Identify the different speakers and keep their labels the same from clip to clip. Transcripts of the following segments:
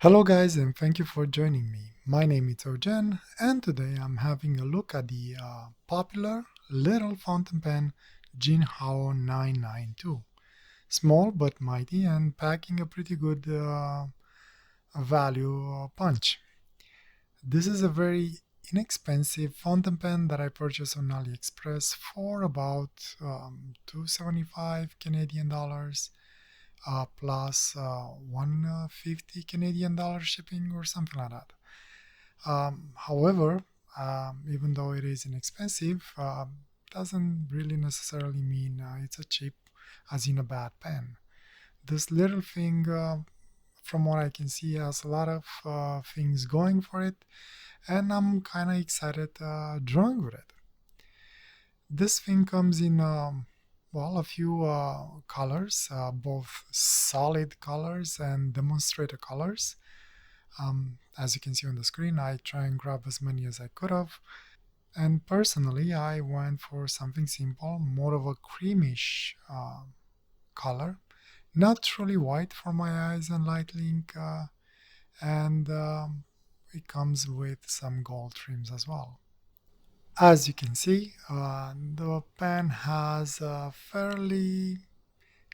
Speaker 1: Hello, guys, and thank you for joining me. My name is Ojen, and today I'm having a look at the popular little fountain pen Jinhao 992. Small but mighty and packing a pretty good value punch. This is a very inexpensive fountain pen that I purchased on AliExpress for about 275 Canadian dollars plus 150 Canadian dollar shipping or something like that. However, even though it is inexpensive, doesn't really necessarily mean it's a cheap, as in a bad pen. This little thing, from what I can see, has a lot of things going for it, and I'm kind of excited drawing with it. This thing comes in a few colors, both solid colors and demonstrator colors. As you can see on the screen, I try and grab as many as I could have. And personally, I went for something simple, more of a creamish color. Not truly white for my eyes and light link, and it comes with some gold trims as well. As you can see, the pen has a fairly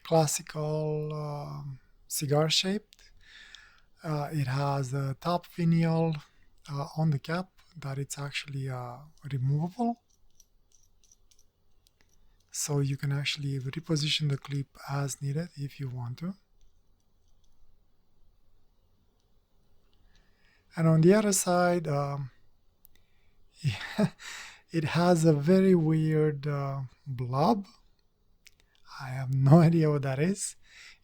Speaker 1: classical cigar shape. It has a top finial on the cap that it's actually removable. So you can actually reposition the clip as needed if you want to. And on the other side, it has a very weird blob. I have no idea what that is.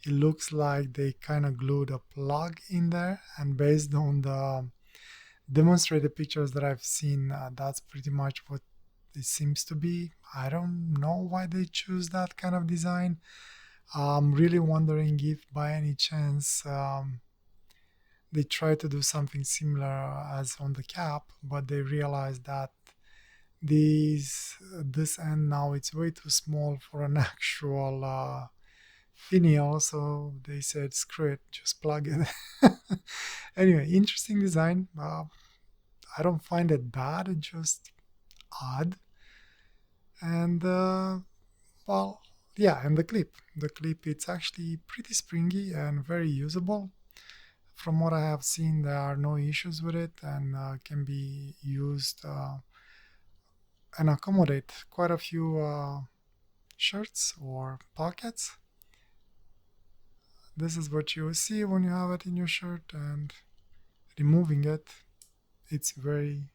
Speaker 1: It looks like they kind of glued a plug in there, and based on the demonstrated pictures that I've seen, that's pretty much what it seems to be. I don't know why they choose that kind of design. I'm really wondering if by any chance they try to do something similar as on the cap, but they realize that this end now it's way too small for an actual finial, so they said screw it, just plug it. Anyway, interesting design. I don't find it bad, it's just odd. And well, yeah, and the clip it's actually pretty springy and very usable. From what I have seen, there are no issues with it and can be used and accommodate quite a few shirts or pockets. This is what you will see when you have it in your shirt, and removing it, it's very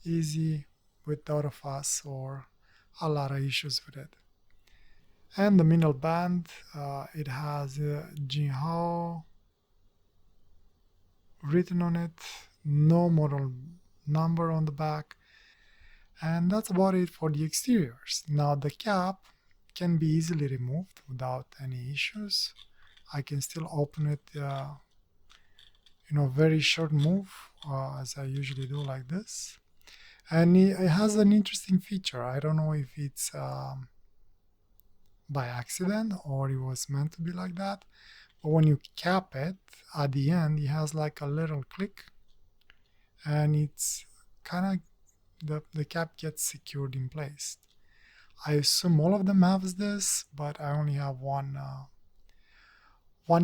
Speaker 1: easy without a fuss or a lot of issues with it. And the middle band, it has Jinhao written on it, no model number on the back, and that's about it for the exteriors. Now the cap can be easily removed without any issues. I can still open it, very short move, as I usually do like this. And it has an interesting feature. I don't know if it's by accident or it was meant to be like that. But when you cap it, at the end, it has like a little click, and it's kind of the cap gets secured in place. I assume all of them have this, but I only have one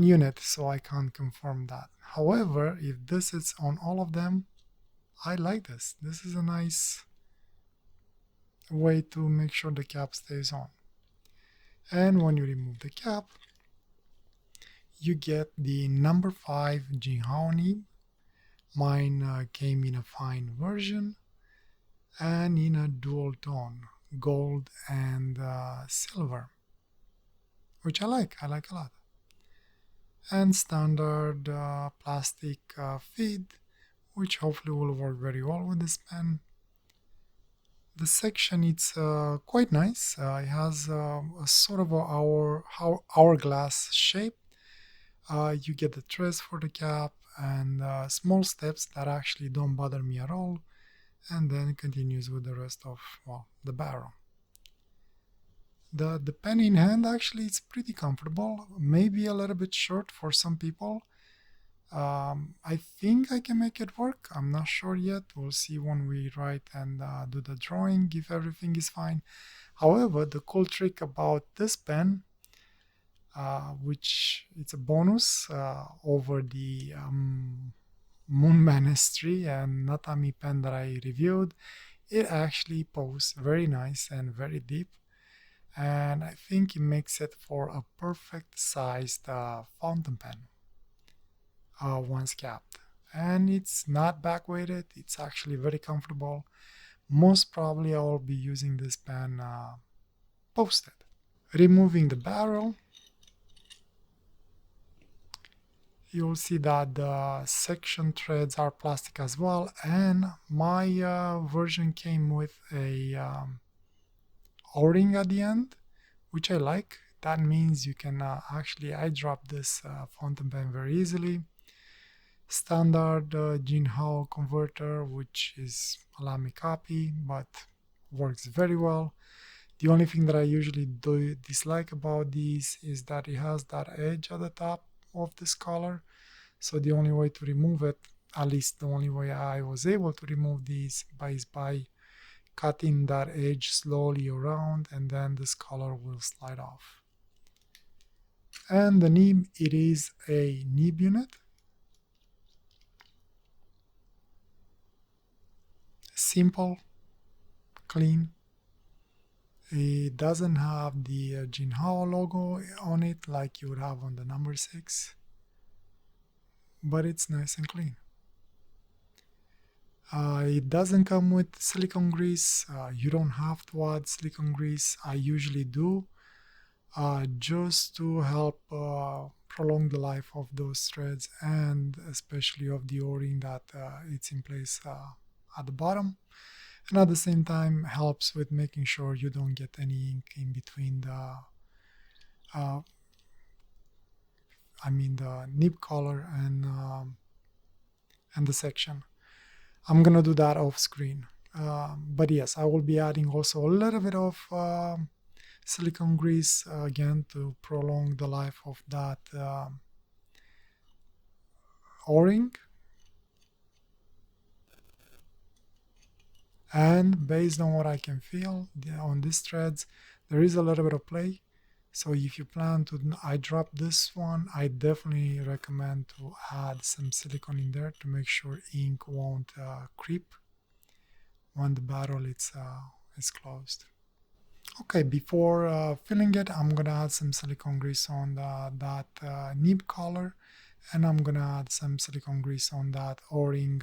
Speaker 1: unit, so I can't confirm that. However, if this is on all of them, I like this. This is a nice way to make sure the cap stays on. And when you remove the cap, you get the number 5 Jinhao nib. Mine came in a fine version and in a dual tone, gold and silver, which I like. I like a lot. And standard plastic feed, which hopefully will work very well with this pen. The section it's quite nice. It has a sort of a hourglass shape. You get the trace for the cap and small steps that actually don't bother me at all, and then continues with the rest of the barrel. The pen in hand actually it's pretty comfortable, maybe a little bit short for some people. I think I can make it work. I'm not sure yet. We'll see when we write and do the drawing if everything is fine. However, the cool trick about this pen, which it's a bonus over the Moonman S3 and Natami pen that I reviewed, it actually posts very nice and very deep. And I think it makes it for a perfect sized fountain pen once capped. And it's not back weighted, it's actually very comfortable. Most probably I will be using this pen posted. Removing the barrel, you'll see that the section threads are plastic as well, and my version came with a O-ring at the end, which I like. That means you can actually eyedrop this fountain pen very easily. Standard Jinhao converter, which is a Lamy copy, but works very well. The only thing that I usually dislike about these is that it has that edge at the top of this collar. So the only way to remove it, at least the only way I was able to remove these is by cutting that edge slowly around, and then this collar will slide off. And the nib, it is a nib unit. Simple, clean. It doesn't have the Jinhao logo on it like you would have on the number 6, but it's nice and clean. It doesn't come with silicone grease. You don't have to add silicone grease. I usually do, just to help prolong the life of those threads, and especially of the O-ring that it's in place at the bottom. And at the same time helps with making sure you don't get any ink in between the the nib collar and the section. I'm gonna do that off screen, but yes, I will be adding also a little bit of silicone grease again to prolong the life of that O-ring. And based on what I can feel on these threads, there is a little bit of play. So if you plan to eyedrop this one, I definitely recommend to add some silicone in there to make sure ink won't creep when the barrel is closed. Okay, before filling it, I'm gonna add some silicone grease on that nib collar, and I'm gonna add some silicone grease on that O-ring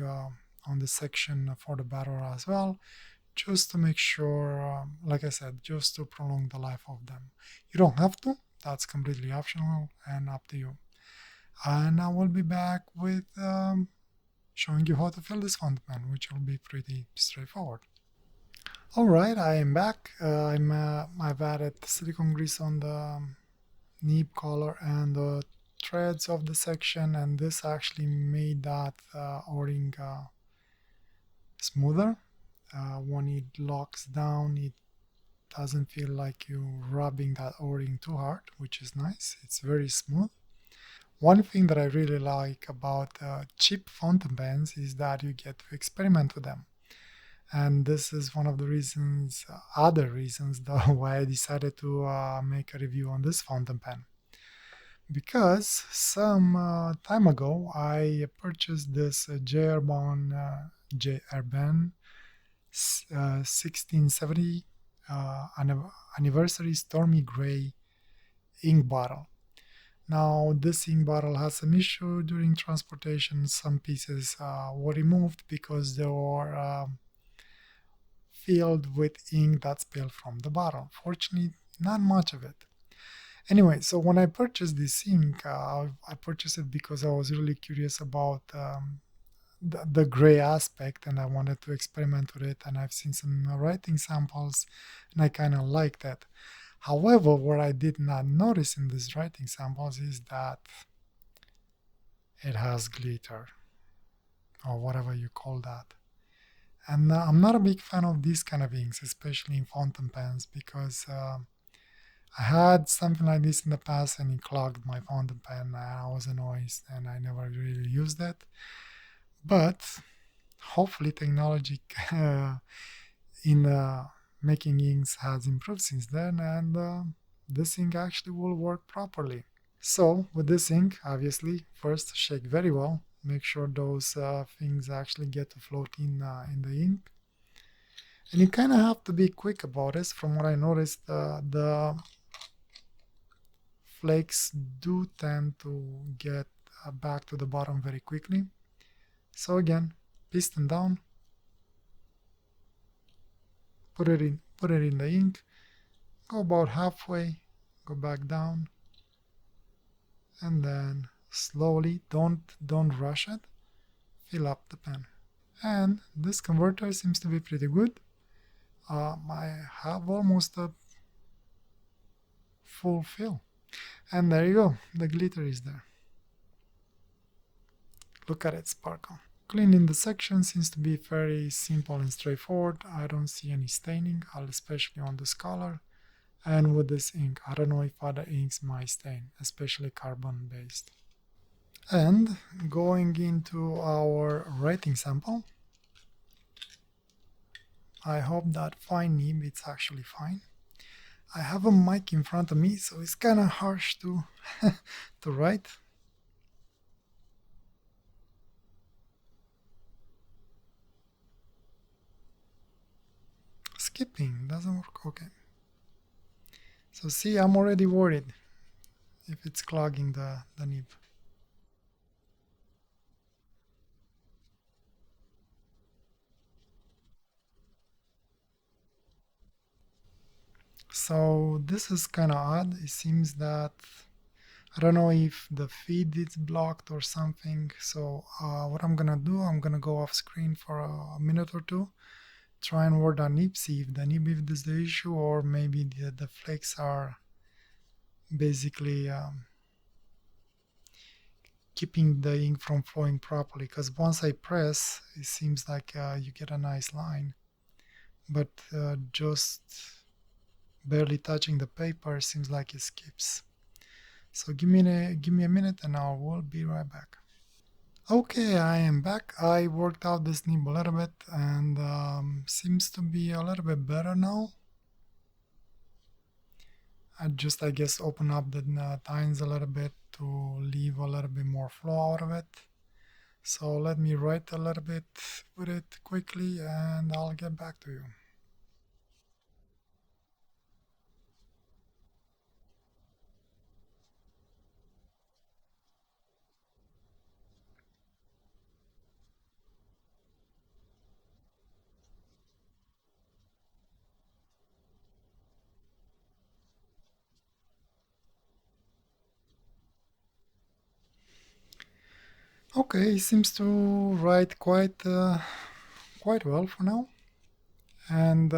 Speaker 1: on the section for the barrel as well, just to make sure, like I said, just to prolong the life of them. You don't have to, that's completely optional and up to you. And I will be back with showing you how to fill this fountain pen, which will be pretty straightforward. Alright, I am back. I've added silicone grease on the nib collar and the threads of the section, and this actually made that O-ring smoother. When it locks down, it doesn't feel like you're rubbing that O-ring too hard, which is nice. It's very smooth. One thing that I really like about cheap fountain pens is that you get to experiment with them. And this is one of the reasons, other reasons though, why I decided to make a review on this fountain pen. Because some time ago I purchased this J. Herbin 1670 anniversary Stormy Gray ink bottle. Now this ink bottle has some issue during transportation. Some pieces were removed because they were filled with ink that spilled from the bottle. Fortunately, not much of it. Anyway, so when I purchased this ink, I purchased it because I was really curious about the gray aspect, and I wanted to experiment with it, and I've seen some writing samples and I kind of liked it. However, what I did not notice in these writing samples is that it has glitter, or whatever you call that. And I'm not a big fan of these kind of inks, especially in fountain pens, because I had something like this in the past and it clogged my fountain pen and I was annoyed and I never really used that. But hopefully technology in making inks has improved since then and this ink actually will work properly. So with this ink, obviously, first shake very well. Make sure those things actually get to float in the ink. And you kind of have to be quick about this. From what I noticed, the flakes do tend to get back to the bottom very quickly. So again, piston down, put it in the ink, go about halfway, go back down, and then slowly, don't rush it, fill up the pen. And this converter seems to be pretty good. I have almost a full fill. And there you go, the glitter is there. Look at it sparkle. Cleaning the section seems to be very simple and straightforward. I don't see any staining, especially on this color. And with this ink, I don't know if other inks might stain, especially carbon based. And going into our writing sample, I hope that fine nib it's actually fine. I have a mic in front of me, so it's kind of harsh to to write. Skipping doesn't work. Okay. So see, I'm already worried if it's clogging the nib. So this is kind of odd. It seems that I don't know if the feed is blocked or something. So what I'm gonna do, I'm gonna go off screen for a minute or two, try and word on nib, see if the nib is the issue, or maybe the flakes are basically keeping the ink from flowing properly. Because once I press, it seems like you get a nice line, but just barely touching the paper seems like it skips. So give me a minute and I will be right back. Okay, I am back. I worked out this nib a little bit and seems to be a little bit better now. I guess, open up the tines a little bit to leave a little bit more flow out of it. So let me write a little bit with it quickly and I'll get back to you. Okay, seems to write quite well for now. And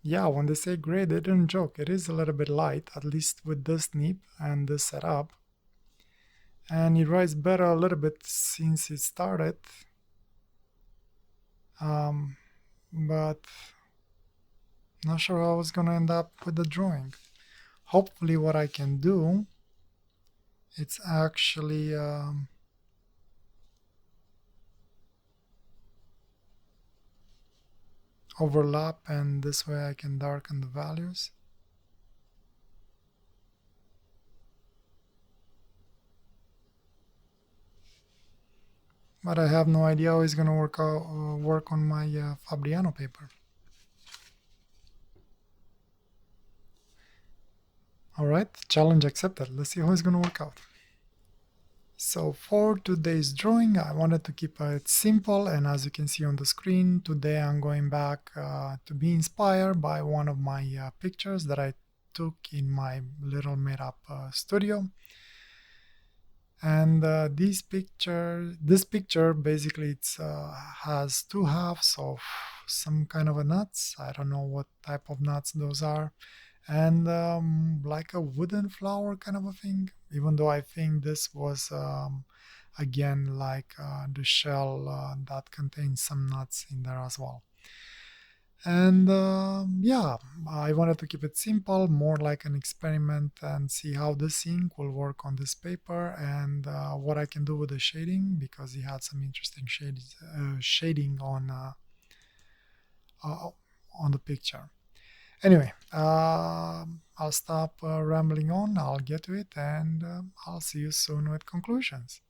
Speaker 1: yeah, when they say gray, they didn't joke. It is a little bit light, at least with this nib and this setup. And it writes better a little bit since it started. But not sure how it's gonna end up with the drawing. Hopefully what I can do, it's actually overlap, and this way I can darken the values. But I have no idea how it's gonna work on my Fabriano paper. Alright, challenge accepted. Let's see how it's gonna work out. So for today's drawing, I wanted to keep it simple, and as you can see on the screen, today I'm going back to be inspired by one of my pictures that I took in my little made-up studio. And this picture basically has two halves of some kind of a nuts. I don't know what type of nuts those are, and like a wooden flower kind of a thing, even though I think this was again like the shell that contains some nuts in there as well. And yeah, I wanted to keep it simple, more like an experiment, and see how this ink will work on this paper, and what I can do with the shading, because he had some interesting shading uh, on the picture. Anyway, I'll stop rambling on. I'll get to it, and I'll see you soon with conclusions.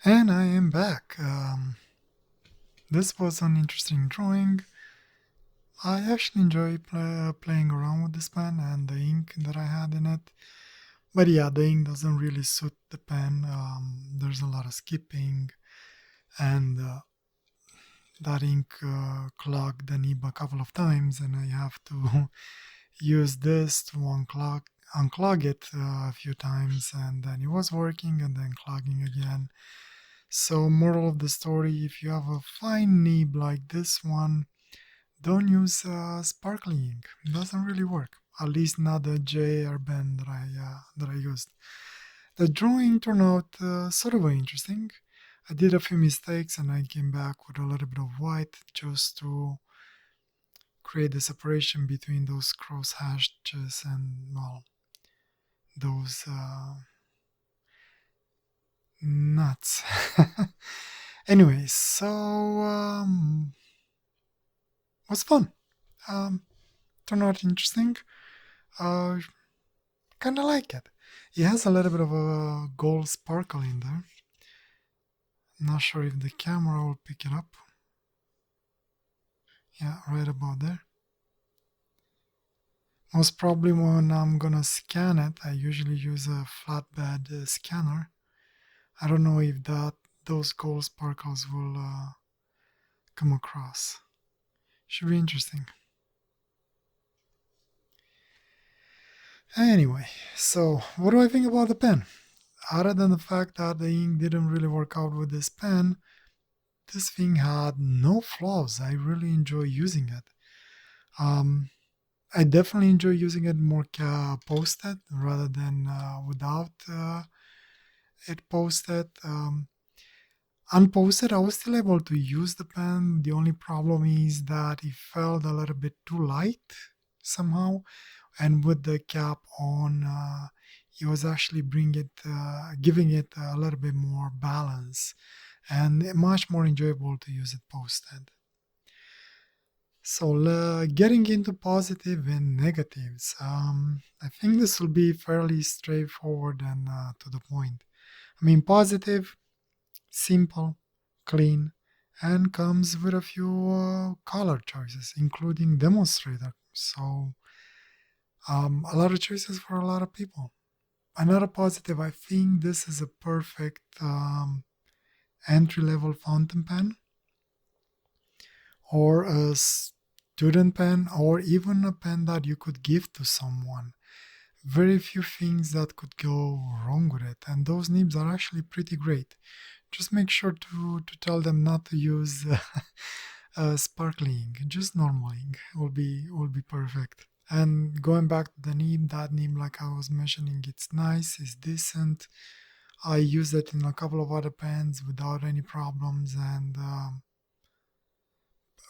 Speaker 1: And I am back. This was an interesting drawing. I actually enjoy playing around with this pen and the ink that I had in it. But yeah, the ink doesn't really suit the pen. There's a lot of skipping, and that ink clogged the nib a couple of times, and I have to use this to unclog it a few times, and then it was working and then clogging again. So, moral of the story, if you have a fine nib like this one, don't use sparkly ink. It doesn't really work. At least not the JR pen that I used. The drawing turned out sort of interesting. I did a few mistakes and I came back with a little bit of white just to create the separation between those cross hatches and, well, those nuts. Anyway, so was fun. Um, Turned out interesting. Uh, Kind of like it. It has a little bit of a gold sparkle in there. Not sure if the camera will pick it up. Yeah, right about there. Most probably when I'm gonna scan it, I usually use a flatbed scanner. I don't know if those gold sparkles will come across. Should be interesting. Anyway, so what do I think about the pen? Other than the fact that the ink didn't really work out with this pen, this thing had no flaws. I really enjoy using it. Um, I definitely enjoy using it more posted rather than without it posted. Unposted, I was still able to use the pen. The only problem is that it felt a little bit too light somehow, and with the cap on, it was actually giving it a little bit more balance, and much more enjoyable to use it posted. So, getting into positive and negatives, I think this will be fairly straightforward and to the point. I mean, positive, simple, clean, and comes with a few color choices, including demonstrator. So, a lot of choices for a lot of people. Another positive, I think this is a perfect entry level fountain pen or a student pen or even a pen that you could give to someone. Very few things that could go wrong with it, and those nibs are actually pretty great. Just make sure to tell them not to use sparkly ink, just normal ink will be perfect. And going back to the nib, that nib, like I was mentioning, it's nice, it's decent. I use it in a couple of other pens without any problems, and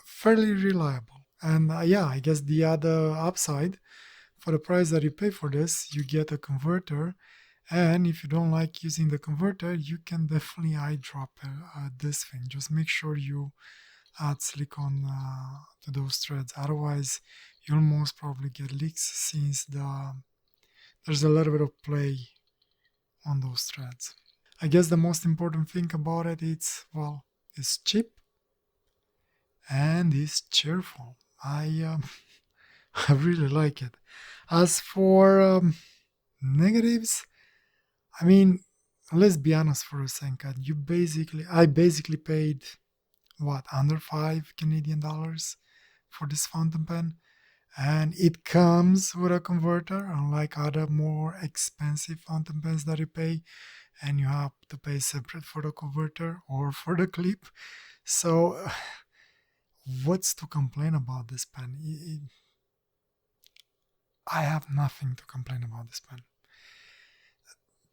Speaker 1: fairly reliable. And yeah, I guess the other upside, for the price that you pay for this, you get a converter. And if you don't like using the converter, you can definitely eyedrop this thing. Just make sure you add silicone to those threads. Otherwise, you'll most probably get leaks since there's a little bit of play on those threads. I guess the most important thing about it is, well, it's cheap and it's cheerful. I really like it. As for negatives, I mean, let's be honest for a second. I basically paid what, under $5 Canadian for this fountain pen, and it comes with a converter, unlike other more expensive fountain pens that you pay, and you have to pay separate for the converter or for the clip. So, what's to complain about this pen? I have nothing to complain about this pen.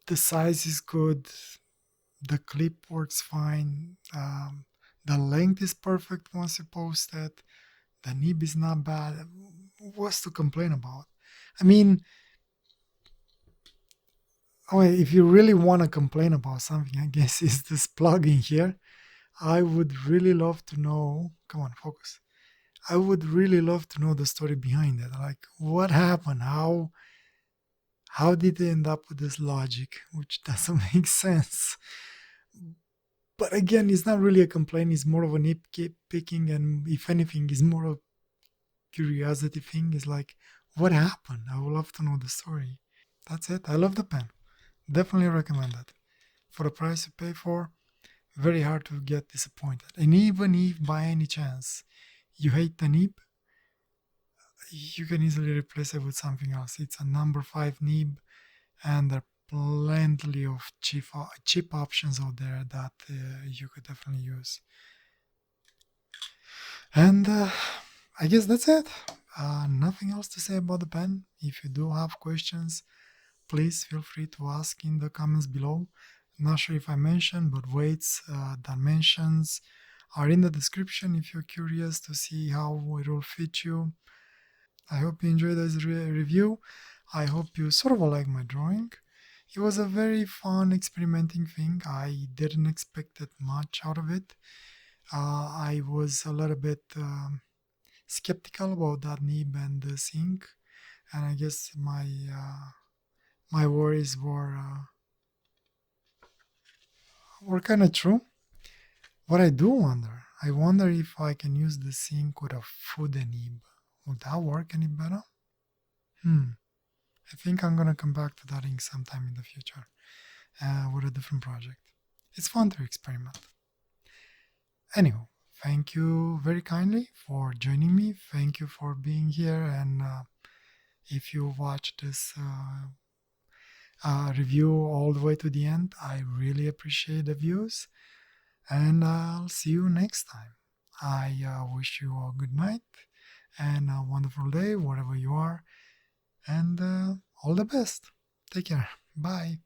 Speaker 1: The size is good, the clip works fine, the length is perfect once you post it, the nib is not bad. What's to complain about? I mean, if you really want to complain about something, I guess is this plugin here. I would really love to know. Come on, focus. I would really love to know the story behind it. Like, what happened? How did they end up with this logic, which doesn't make sense? But again, it's not really a complaint. It's more of a nitpicking, and if anything, it's more of curiosity thing. Is like, what happened? I would love to know the story. That's it. I love the pen. Definitely recommend it. For the price you pay for, very hard to get disappointed. And even if by any chance you hate the nib, you can easily replace it with something else. It's a number 5 nib, and there are plenty of cheap options out there that you could definitely use. And I guess that's it. Nothing else to say about the pen. If you do have questions, please feel free to ask in the comments below. Not sure if I mentioned, but weights, dimensions are in the description if you're curious to see how it will fit you. I hope you enjoyed this review. I hope you sort of like my drawing. It was a very fun experimenting thing. I didn't expect that much out of it. I was a little bit skeptical about that nib and the ink, and I guess my worries were kind of true. What I do wonder, I wonder if I can use the ink with a food nib. Would that work any better? I think I'm gonna come back to that ink sometime in the future with a different project. It's fun to experiment. Anyhow, thank you very kindly for joining me. Thank you for being here. And if you watch this review all the way to the end, I really appreciate the views. And I'll see you next time. I wish you a good night and a wonderful day, wherever you are. And all the best. Take care. Bye.